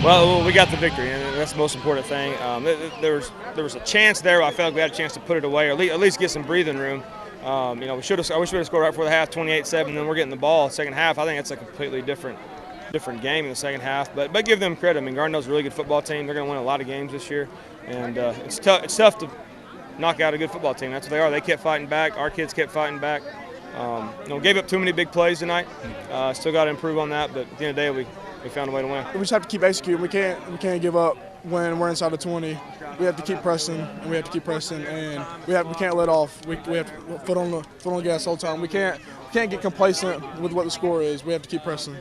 Well, we got the victory, and that's the most important thing. There was a chance there. I felt like we had a chance to put it away, or at least get some breathing room. We should have. I wish we would have scored right before the half, 28-7. Then we're getting the ball. Second half, I think it's a completely different game in the second half. But give them credit. I mean, Gardendale's a really good football team. They're going to win a lot of games this year, and it's tough. It's tough to knock out a good football team. That's what they are. They kept fighting back. Our kids kept fighting back. Gave up too many big plays tonight. Still got to improve on that. But at the end of the day, we found a way to win. We just have to keep executing. We can't give up when we're inside the 20. We have to keep pressing, and we can't let off. We have to foot on the gas the whole time. We can't get complacent with what the score is. We have to keep pressing.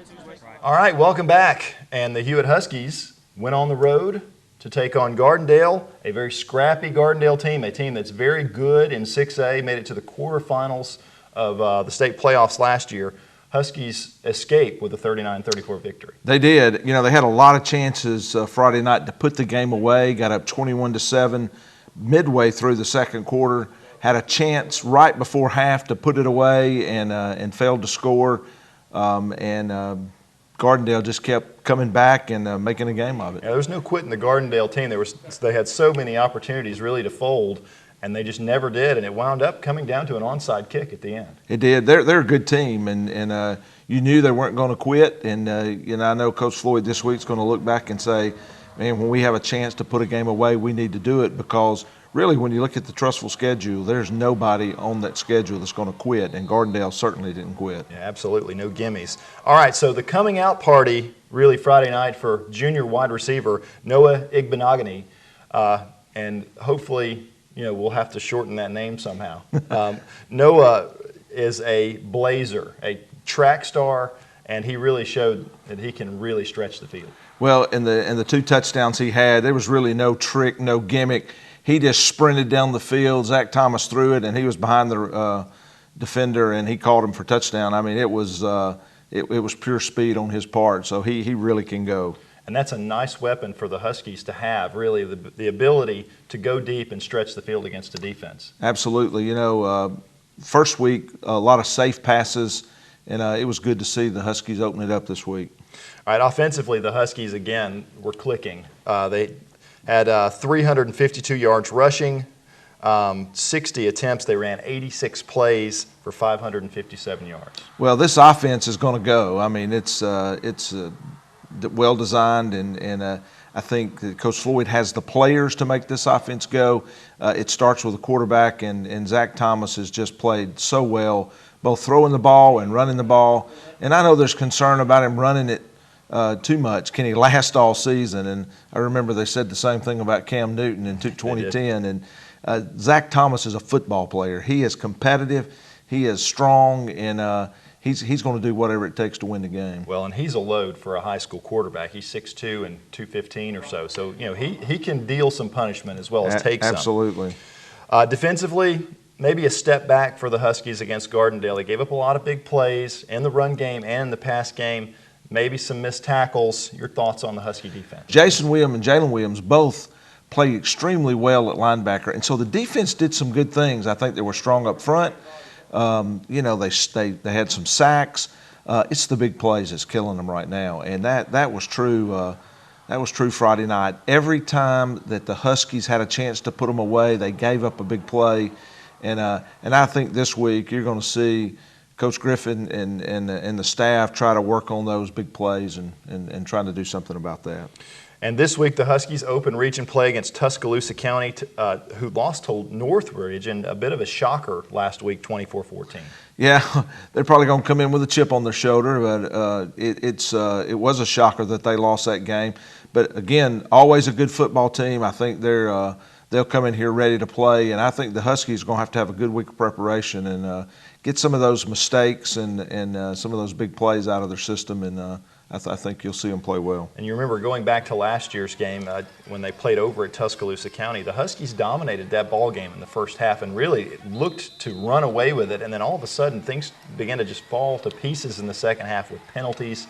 All right, welcome back. And the Hewitt Huskies went on the road to take on Gardendale, a very scrappy Gardendale team, a team that's very good in 6A, made it to the quarterfinals of the state playoffs last year. Huskies escape with a 39-34 victory. They did. You know, they had a lot of chances Friday night to put the game away, got up 21-7 midway through the second quarter, had a chance right before half to put it away and failed to score. Gardendale just kept coming back and making a game of it. Yeah, there's no quitting the Gardendale team. They had so many opportunities really to fold, and they just never did, and it wound up coming down to an onside kick at the end. It did. They're a good team, and you knew they weren't going to quit. And I know Coach Floyd this week's going to look back and say, man, when we have a chance to put a game away, we need to do it, because really when you look at the Trussville schedule, there's nobody on that schedule that's going to quit, and Gardendale certainly didn't quit. Yeah, absolutely, no gimmies. All right, so the coming out party really Friday night for junior wide receiver Noah Igbenogany, and hopefully we'll have to shorten that name somehow. Noah is a blazer, a track star, and he really showed that he can really stretch the field. Well, in the two touchdowns he had, there was really no trick, no gimmick. He just sprinted down the field. Zach Thomas threw it, and he was behind the defender, and he called him for touchdown. I mean, it was pure speed on his part, so he really can go. And that's a nice weapon for the Huskies to have, really, the ability to go deep and stretch the field against the defense. Absolutely. First week, a lot of safe passes, and it was good to see the Huskies open it up this week. All right, offensively, the Huskies, again, were clicking. They had 352 yards rushing, 60 attempts. They ran 86 plays for 557 yards. Well, this offense is going to go. I mean, it's well designed, and I think that Coach Floyd has the players to make this offense go. It starts with the quarterback, and Zach Thomas has just played so well, both throwing the ball and running the ball. And I know there's concern about him running it too much. Can he last all season? And I remember they said the same thing about Cam Newton in 2010. And Zach Thomas is a football player. He is competitive. He is strong, and he's going to do whatever it takes to win the game. Well, and he's a load for a high school quarterback. He's 6'2" and 215 or so. So, he can deal some punishment as well as take some. Absolutely. Defensively, maybe a step back for the Huskies against Gardendale. They gave up a lot of big plays in the run game and in the pass game. Maybe some missed tackles. Your thoughts on the Husky defense? Jason Williams and Jalen Williams both played extremely well at linebacker, and so the defense did some good things. I think they were strong up front. They had some sacks. It's the big plays that's killing them right now, and that was true. That was true Friday night. Every time that the Huskies had a chance to put them away, they gave up a big play, and I think this week you're going to see Coach Griffin and the staff try to work on those big plays and trying to do something about that. And this week, the Huskies open region play against Tuscaloosa County, who lost to Northridge in a bit of a shocker last week, 24-14. Yeah, they're probably going to come in with a chip on their shoulder, but it was a shocker that they lost that game. But again, always a good football team. I think they'll come in here ready to play, and I think the Huskies are going to have a good week of preparation and get some of those mistakes and some of those big plays out of their system, and I think you'll see them play well. And you remember going back to last year's game when they played over at Tuscaloosa County, the Huskies dominated that ball game in the first half and really looked to run away with it. And then all of a sudden, things began to just fall to pieces in the second half with penalties,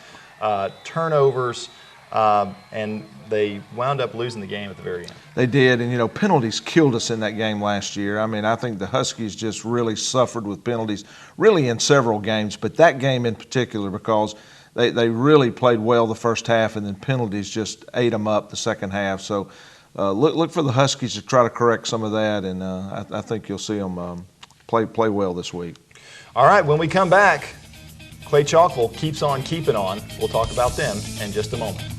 turnovers, and they wound up losing the game at the very end. They did, and penalties killed us in that game last year. I mean, I think the Huskies just really suffered with penalties, really in several games, but that game in particular, because they really played well the first half, and then penalties just ate them up the second half. So look for the Huskies to try to correct some of that, and I think you'll see them play well this week. All right, when we come back, Clay Chalkville keeps on keeping on. We'll talk about them in just a moment.